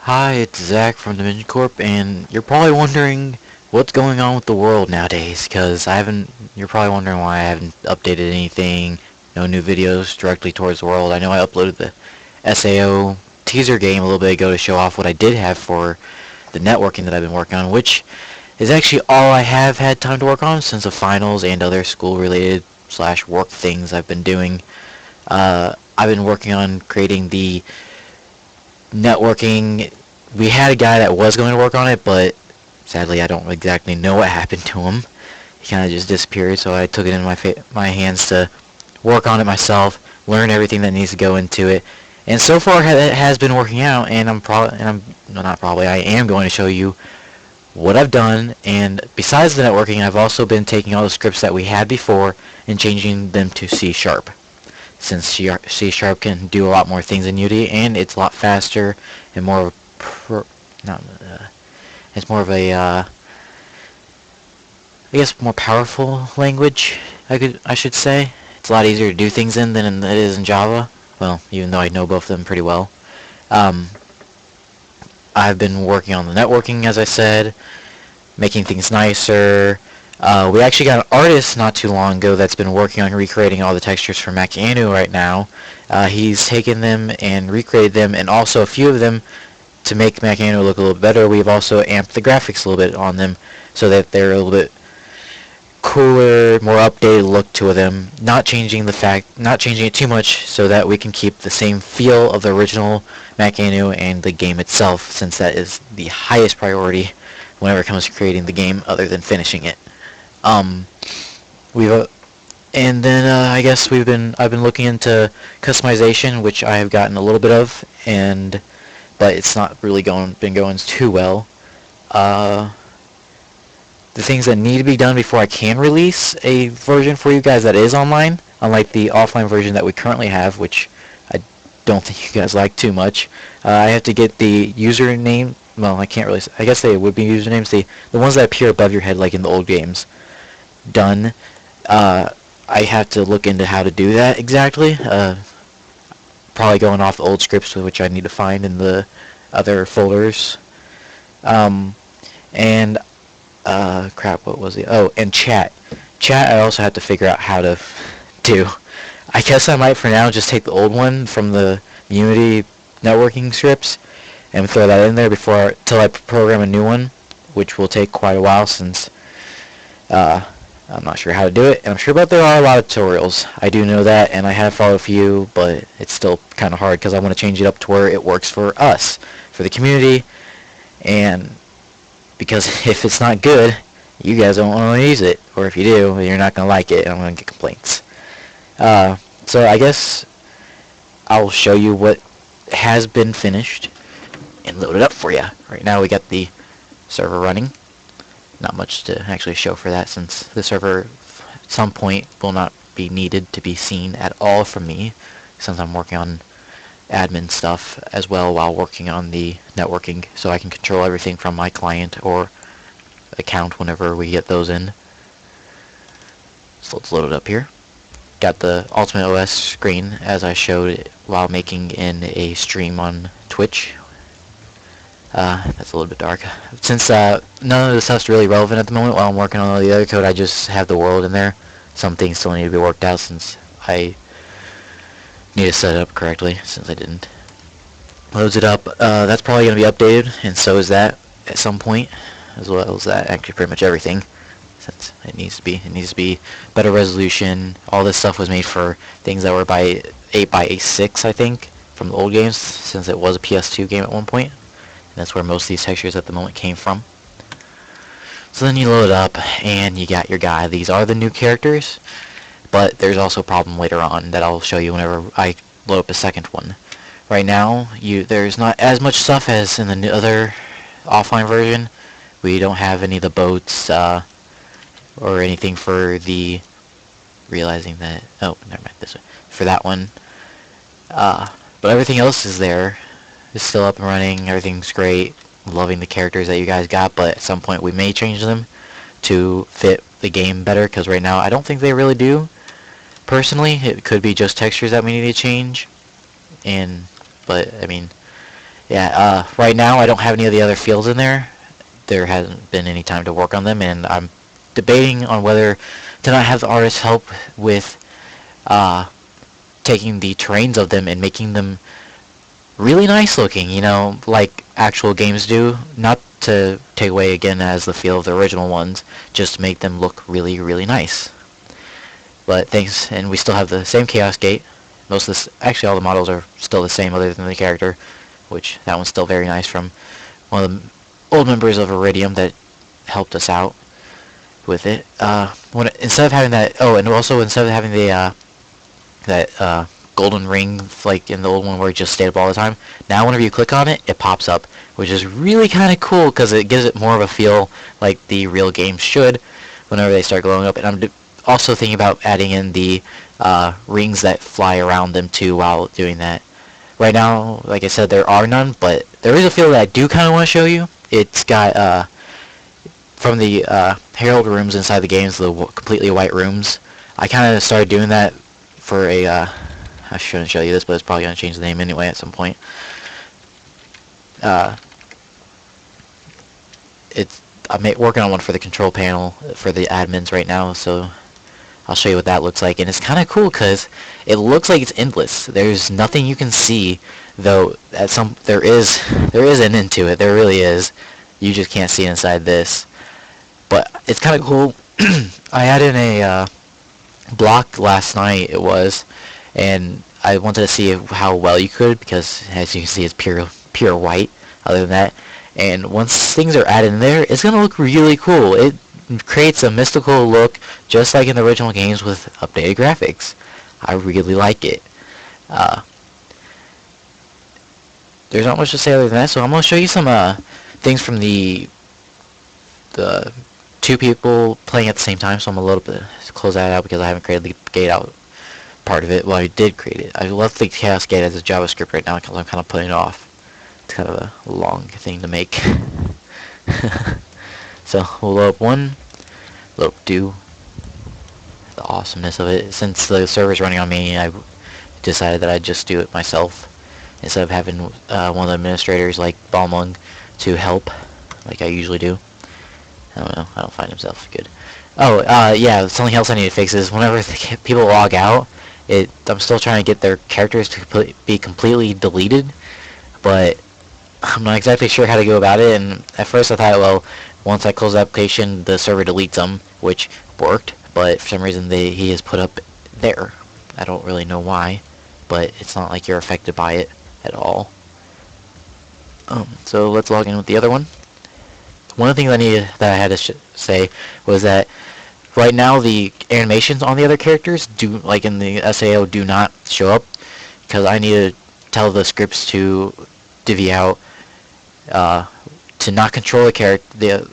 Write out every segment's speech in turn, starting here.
Hi, it's Zach from Dimension-Corp, and you're probably wondering what's going on with the world nowadays, because you're probably wondering why I haven't updated anything, no new videos directly towards the world. I know I uploaded the SAO teaser game a little bit ago to show off what I did have for the networking that I've been working on, which is actually all I have had time to work on since the finals and other school-related slash work things I've been doing. I've been working on creating the networking. We had a guy that was going to work on it, but sadly I don't exactly know what happened to him. He kind of just disappeared, so I took it in my hands to work on it myself, learn everything that needs to go into it. And so far it has been working out, and I am going to show you what I've done. And besides the networking, I've also been taking all the scripts that we had before and changing them to C#, since C# can do a lot more things in Unity, and it's a lot faster and more it's more of a I guess more powerful language. I should say it's a lot easier to do things in than it is in Java. Well, even though I know both of them pretty well. Um, I've been working on the networking, as I said, making things nicer. We actually got an artist not too long ago that's been working on recreating all the textures for Mac Anu right now. He's taken them and recreated them, and also a few of them to make Mac Anu look a little better. We've also amped the graphics a little bit on them so that they're a little bit cooler, more updated look to them. Not changing it too much so that we can keep the same feel of the original Mac Anu and the game itself, since that is the highest priority whenever it comes to creating the game, other than finishing it. I guess I've been looking into customization, which I have gotten a little bit of, but it's not really been going too well. The things that need to be done before I can release a version for you guys that is online, unlike the offline version that we currently have, which I don't think you guys like too much. I have to get the username. Well, I can't really. I guess they would be usernames. The ones that appear above your head, like in the old games, done. I have to look into how to do that exactly. Probably going off the old scripts, which I need to find in the other folders. And crap, what was it? Oh, and chat. Chat I also have to figure out how to do. I guess I might for now just take the old one from the Unity networking scripts and throw that in there till I program a new one, which will take quite a while since I'm not sure how to do it, and I'm sure there are a lot of tutorials. I do know that, and I have followed a few, but it's still kind of hard because I want to change it up to where it works for us, for the community, and because if it's not good, you guys don't want to use it, or if you do, you're not going to like it, and I'm going to get complaints. So I guess I'll show you what has been finished and load it up for you. Right now we got the server running. Not much to actually show for that, since the server at some point will not be needed to be seen at all from me, since I'm working on admin stuff as well while working on the networking, so I can control everything from my client or account whenever we get those in. So let's load it up here. Got the Ultimate OS screen as I showed it while making in a stream on Twitch. That's a little bit dark. Since none of this stuff's really relevant at the moment while I'm working on all the other code, I just have the world in there. Some things still need to be worked out since I need to set it up correctly, since I didn't. Loads it up. That's probably going to be updated, and so is that at some point, as well as that. Actually, pretty much everything, since it needs to be. It needs to be better resolution. All this stuff was made for things that were by 8x6, I think, from the old games, since it was a PS2 game at one point. That's where most of these textures at the moment came from. So then you load up, and you got your guy. These are the new characters, but there's also a problem later on that I'll show you whenever I load up a second one. Right now, there's not as much stuff as in the other offline version. We don't have any of the boats or anything for the realizing that. Oh, never mind. This way for that one. But everything else is there. It's still up and running. Everything's great. Loving the characters that you guys got, but at some point we may change them to fit the game better, because right now I don't think they really do. Personally, it could be just textures that we need to change, but I mean, Yeah, right now I don't have any of the other fields in there. There hasn't been any time to work on them, and I'm debating on whether to not have the artist help with uh, taking the terrains of them and making them really nice looking, like actual games do. Not to take away again as the feel of the original ones, just to make them look really, really nice. But thanks, and we still have the same Chaos Gate. Most of this, actually all the models are still the same other than the character, which that one's still very nice from one of the old members of Iridium that helped us out with it. Instead of having that, and also instead of having the that golden ring like in the old one where it just stayed up all the time, now whenever you click on it, it pops up, which is really kind of cool because it gives it more of a feel like the real games should whenever they start glowing up. And I'm also thinking about adding in the rings that fly around them too while doing that. Right now, like I said, there are none, but there is a field that I do kind of want to show you. It's got from the Herald rooms inside the games, the completely white rooms. I kind of started doing that for a, I shouldn't show you this, but it's probably going to change the name anyway at some point. I'm working on one for the control panel for the admins right now, so I'll show you what that looks like. And it's kind of cool because it looks like it's endless. There's nothing you can see, though there is an end to it. There really is. You just can't see inside this. But it's kind of cool. I had in a block last night, it was, and I wanted to see how well you could, because as you can see it's pure white other than that. And once things are added in there, it's going to look really cool. It creates a mystical look just like in the original games with updated graphics. I really like it. There's not much to say other than that, so I'm going to show you some things from the two people playing at the same time, so I'm a little bit close that out because I haven't created the gate out part of it. Well, I did create it. I left the Chaos Gate as a JavaScript right now because I'm kind of putting it off. It's kind of a long thing to make. So we'll load up one, load up two. The awesomeness of it. Since the server's running on me, I decided that I'd just do it myself instead of having one of the administrators like Balmung to help like I usually do. I don't know. I don't find himself good. Oh, yeah. Something else I need to fix is whenever people log out, I'm still trying to get their characters to be completely deleted, but I'm not exactly sure how to go about it. And at first I thought, well, once I close the application, the server deletes them, which worked. But for some reason, he is put up there. I don't really know why, but it's not like you're affected by it at all. So let's log in with the other one. One of the things that I had to say was that right now the animations on the other characters like in the SAO, do not show up because I need to tell the scripts to divvy out to not control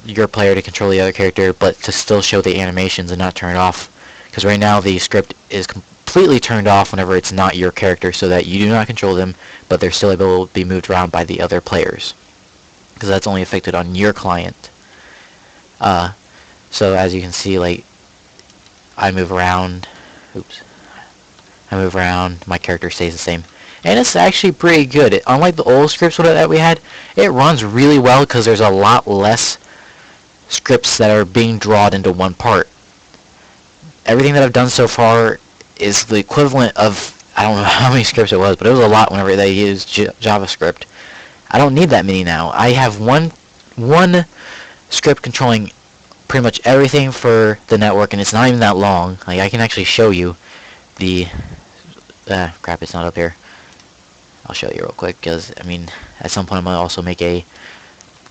your player to control the other character, but to still show the animations and not turn it off. Because right now the script is completely turned off whenever it's not your character, so that you do not control them, but they're still able to be moved around by the other players. Because that's only affected on your client. So as you can see, like, I move around. Oops. I move around. My character stays the same. And it's actually pretty good. Unlike the old scripts that we had, it runs really well because there's a lot less scripts that are being drawn into one part. Everything that I've done so far is the equivalent of, I don't know how many scripts it was, but it was a lot whenever they used JavaScript. I don't need that many now. I have one script controlling pretty much everything for the network, and it's not even that long. Like, I can actually show you the... crap, it's not up here. I'll show you real quick, because, I mean, at some point I'm going to also make a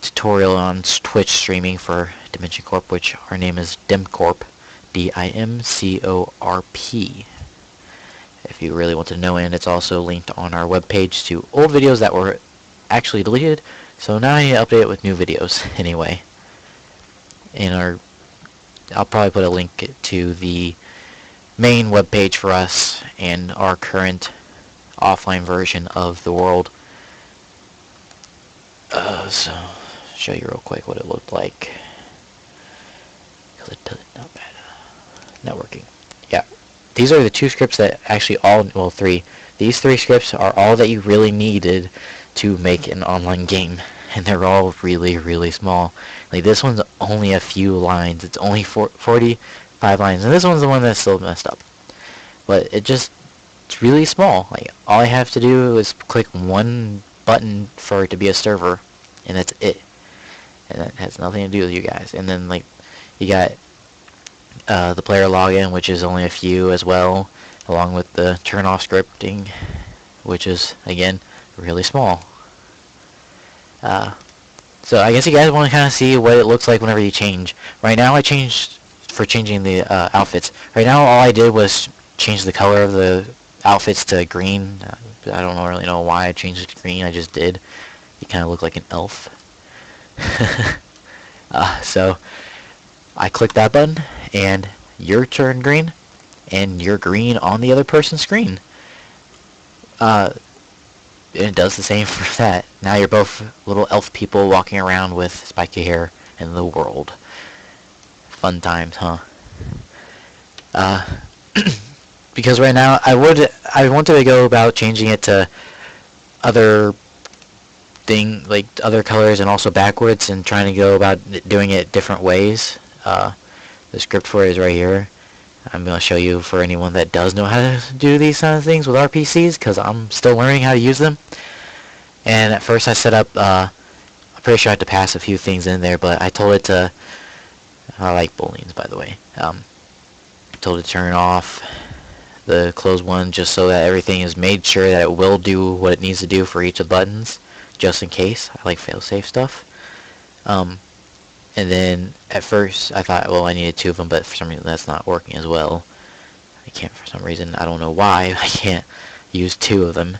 tutorial on Twitch streaming for Dimension-Corp, which our name is DimCorp, DIMCORP. If you really want to know, and it's also linked on our webpage to old videos that were actually deleted, so now I update it with new videos anyway. I'll probably put a link to the main webpage for us and our current offline version of the world. So show you real quick what it looked like, because it does not bad. Networking. Yeah, these are the two scripts that actually three. These three scripts are all that you really needed to make an online game, and they're all really, really small. Like, this one's only a few lines. It's only 45 lines, and this one's the one that's still messed up. But it's really small. Like, all I have to do is click one button for it to be a server, and that's it. And that has nothing to do with you guys. And then, like, you got the player login, which is only a few as well, along with the turn off scripting, which is, again, really small. So I guess you guys want to kind of see what it looks like whenever you change. Right now I changed for changing the outfits. Right now all I did was change the color of the outfits to green. I don't really know why I changed it to green. I just did. You kind of look like an elf. So I click that button, and you're turned green, and you're green on the other person's screen. It does the same for that. Now you're both little elf people walking around with spiky hair in the world. Fun times, huh? Because right now I wanted to go about changing it to other other colors and also backwards, and trying to go about doing it different ways. The script for it is right here. I'm going to show you for anyone that does know how to do these kind of things with RPCs, because I'm still learning how to use them. And at first I set up, I'm pretty sure I had to pass a few things in there, but I told it to, I like booleans by the way, told it to turn off the close one just so that everything is made sure that it will do what it needs to do for each of the buttons, just in case. I like fail-safe stuff. And then at first I thought, well, I needed two of them, but for some reason that's not working as well. I can't, for some reason, I don't know why, I can't use two of them.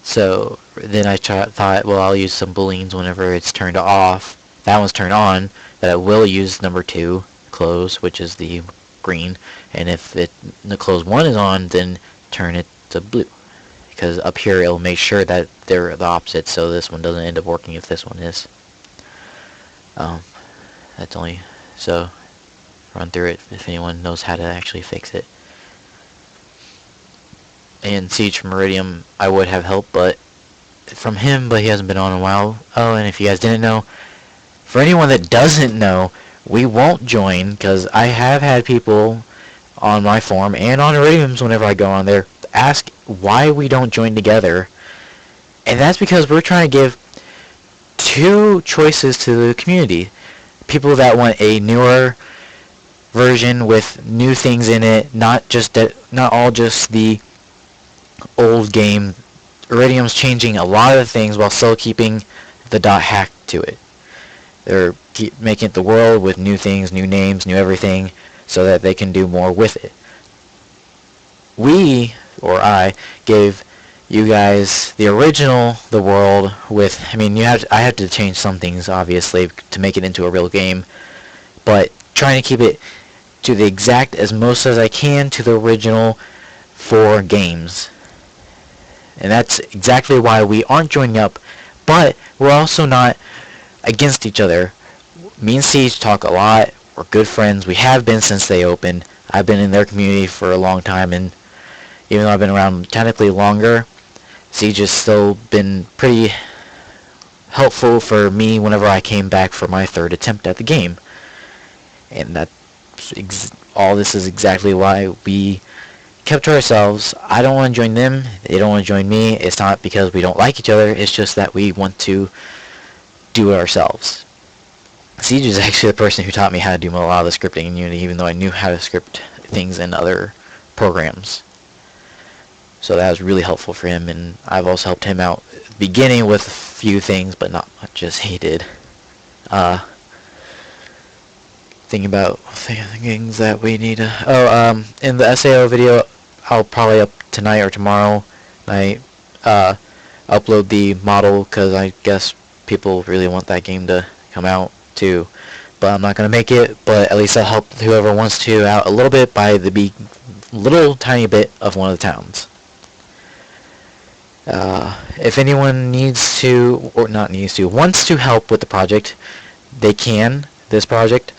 So then I thought, well, I'll use some booleans whenever it's turned off. That one's turned on, that I will use number 2, close, which is the green. And if the close one is on, then turn it to blue. Because up here it'll make sure that they're the opposite, so this one doesn't end up working if this one is. That's only, so run through it if anyone knows how to actually fix it. And Siege from Meridium, I would have help, but from him, but he hasn't been on in a while. Oh, and if you guys didn't know, for anyone that doesn't know, we won't join, because I have had people on my forum and on Iridium's whenever I go on there ask why we don't join together. And that's because we're trying to give two choices to the community. People that want a newer version with new things in it, not all just the old game. Iridium's changing a lot of things while still keeping the .hack to it. They're making it the world with new things, new names, new everything, so that they can do more with it. I gave you guys the original The World with, I mean, I have to change some things, obviously, to make it into a real game, but trying to keep it to the exact, as most as I can, to the original 4 games. And that's exactly why we aren't joining up, but we're also not against each other. Me and Siege talk a lot. We're good friends. We have been since they opened. I've been in their community for a long time, and even though I've been around technically longer, Siege has still been pretty helpful for me whenever I came back for my 3rd attempt at the game. And all this is exactly why we kept to ourselves. I don't want to join them. They don't want to join me. It's not because we don't like each other. It's just that we want to do it ourselves. Siege is actually the person who taught me how to do a lot of the scripting in Unity, even though I knew how to script things in other programs. So that was really helpful for him, and I've also helped him out at the beginning with a few things, but not much as he did. Thinking about things that we need to... in the SAO video, I'll probably up tonight or tomorrow night upload the model, because I guess people really want that game to come out too. But I'm not going to make it, but at least I'll help whoever wants to out a little bit by the little tiny bit of one of the towns. If anyone needs to, or not needs to, wants to help with the project, they can. This project,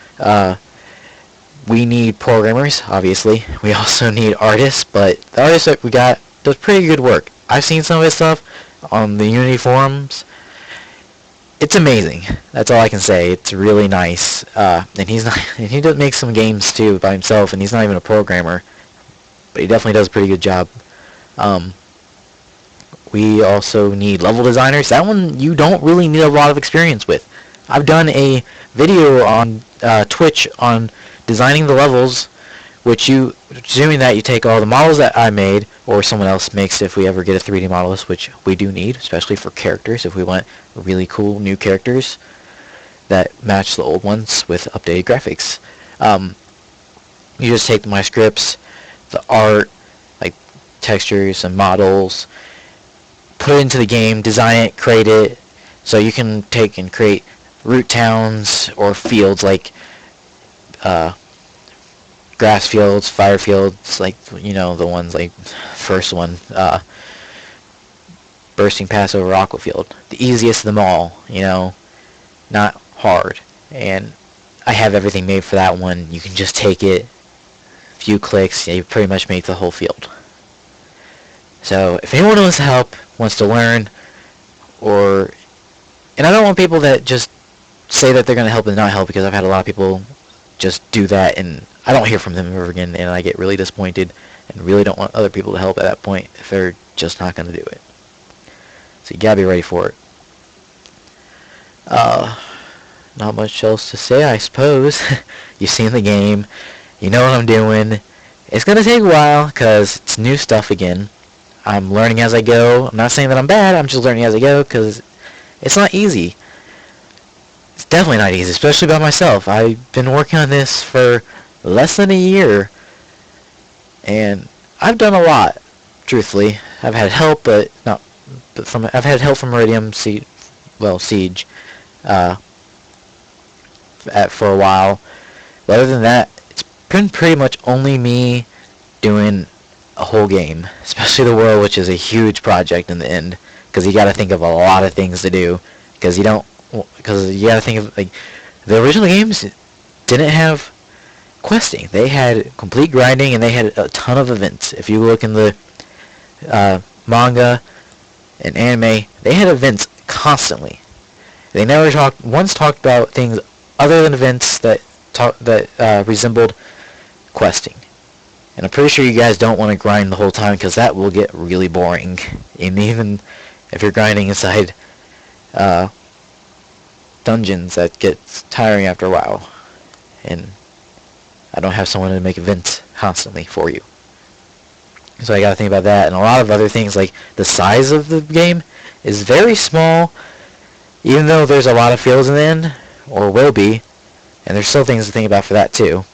we need programmers, obviously. We also need artists, but the artist that we got does pretty good work. I've seen some of his stuff on the Unity forums. It's amazing. That's all I can say. It's really nice. And he's not. And he does make some games too by himself, and he's not even a programmer, but he definitely does a pretty good job. We also need level designers. That one you don't really need a lot of experience with. I've done a video on Twitch on designing the levels, which assuming that you take all the models that I made, or someone else makes if we ever get a 3D modelist, which we do need, especially for characters, if we want really cool new characters that match the old ones with updated graphics. You just take my scripts, the art, like textures and models, put it into the game, design it, create it, so you can take and create root towns or fields like grass fields, fire fields, like, you know, the ones like first one, bursting past over aqua field. The easiest of them all, you know, not hard. And I have everything made for that one. You can just take it, a few clicks, and you pretty much make the whole field. So if anyone wants to help, wants to learn, and I don't want people that just say that they're going to help and not help, because I've had a lot of people just do that and I don't hear from them ever again, and I get really disappointed and really don't want other people to help at that point if they're just not going to do it. So you gotta be ready for it. Not much else to say, I suppose. You've seen the game, you know what I'm doing. It's going to take a while because it's new stuff again. I'm learning as I go. I'm not saying that I'm bad, I'm just learning as I go because it's not easy. It's definitely not easy, especially by myself. I've been working on this for less than a year, and I've done a lot, truthfully. I've had help, but I've had help from Iridium, Siege, for a while. But other than that, it's been pretty much only me doing a whole game, especially the world, which is a huge project in the end, because you got to think of a lot of things to do, because you got to think of, like, the original games didn't have questing. They had complete grinding, and they had a ton of events. If you look in the manga and anime, they had events constantly. They never once talked about things other than events that resembled questing. And I'm pretty sure you guys don't want to grind the whole time, because that will get really boring. And even if you're grinding inside dungeons, that gets tiring after a while. And I don't have someone to make events constantly for you. So I gotta think about that, and a lot of other things, like the size of the game is very small, even though there's a lot of fields in the end, or will be, and there's still things to think about for that too.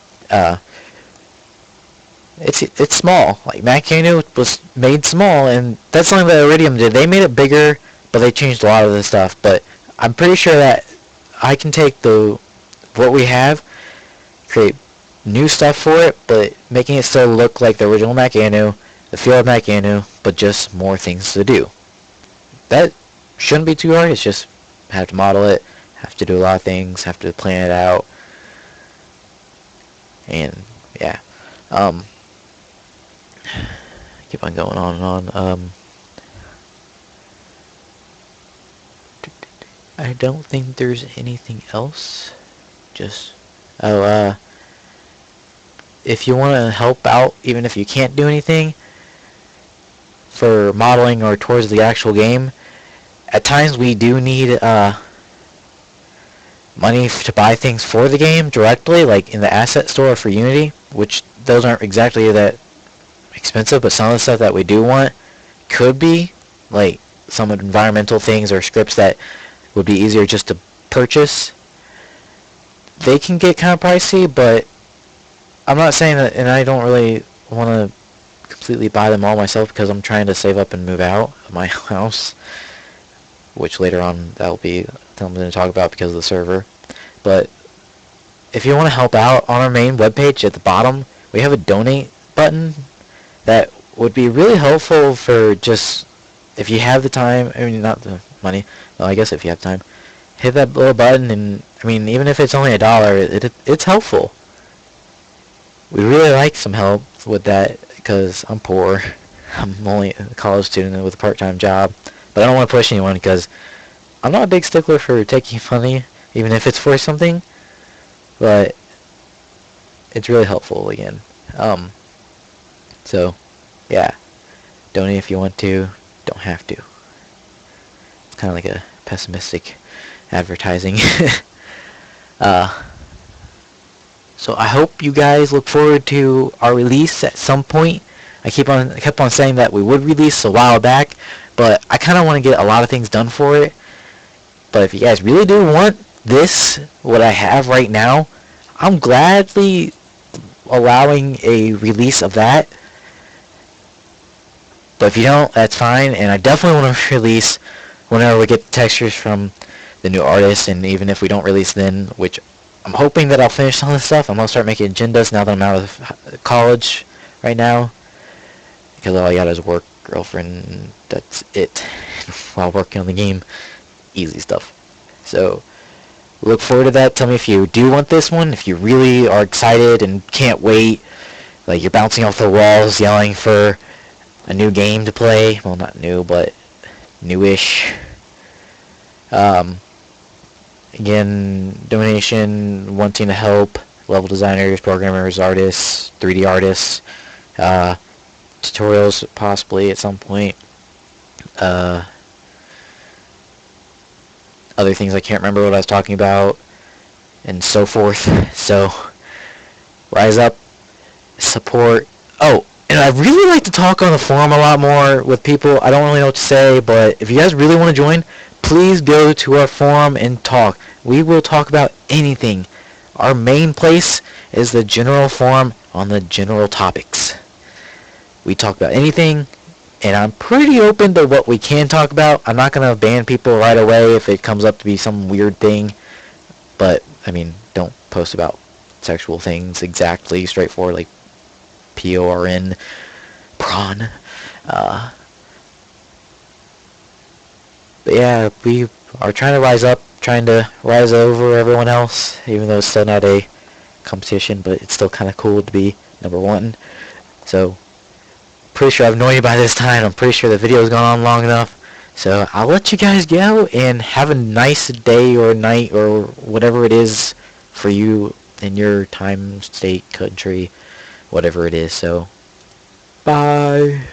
It's small. Like Macanu was made small, and that's something that Iridium did. They made it bigger, but they changed a lot of the stuff. But I'm pretty sure that I can take what we have, create new stuff for it, but making it still look like the original Macanu, the feel of Macanu, but just more things to do. That shouldn't be too hard. It's just have to model it, have to do a lot of things, have to plan it out, and yeah. Keep on going on and on. I don't think there's anything else. Just if you want to help out, even if you can't do anything for modeling or towards the actual game, at times we do need money to buy things for the game directly, like in the asset store for Unity, which those aren't exactly that expensive, but some of the stuff that we do want could be, like some environmental things or scripts that would be easier just to purchase. They can get kind of pricey, but I'm not saying that, and I don't really want to completely buy them all myself, because I'm trying to save up and move out of my house, which later on that'll be something to talk about because of the server. But if you want to help out, on our main webpage at the bottom we have a donate button that would be really helpful for just, if you have the time, I mean, not the money, well, I guess if you have time, hit that little button, and I mean, even if it's only $1, it's helpful. We really like some help with that, because I'm poor. I'm only a college student with a part-time job, but I don't want to push anyone because I'm not a big stickler for taking money, even if it's for something, but it's really helpful again. So, yeah, donate if you want to, don't have to. It's kind of like a pessimistic advertising. uh, so I hope you guys look forward to our release at some point. I kept on saying that we would release a while back, but I kind of want to get a lot of things done for it. But if you guys really do want this, what I have right now, I'm gladly allowing a release of that. But if you don't, that's fine. And I definitely want to release whenever we get textures from the new artists. And even if we don't release then, which I'm hoping that I'll finish some of this stuff. I'm going to start making agendas now that I'm out of college right now. Because all I got is work, girlfriend, that's it. While working on the game, easy stuff. So look forward to that. Tell me if you do want this one, if you really are excited and can't wait, like you're bouncing off the walls yelling for a new game to play. Well, not new, but newish. Again, donation, wanting to help level designers, programmers, artists, 3D artists, tutorials possibly at some point. Other things I can't remember what I was talking about, and so forth. So, rise up, support. Oh, and I'd really like to talk on the forum a lot more with people. I don't really know what to say, but if you guys really want to join, please go to our forum and talk. We will talk about anything. Our main place is the general forum on the general topics. We talk about anything, and I'm pretty open to what we can talk about. I'm not going to ban people right away if it comes up to be some weird thing. But, I mean, don't post about sexual things exactly, straightforward, like PORN, prawn. But yeah, we are trying to rise up, trying to rise over everyone else, even though it's still not a competition, but it's still kind of cool to be number one. So, pretty sure I've annoyed you by this time. I'm pretty sure the video's gone on long enough. So I'll let you guys go and have a nice day or night or whatever it is for you in your time, state, country, whatever it is. So, bye.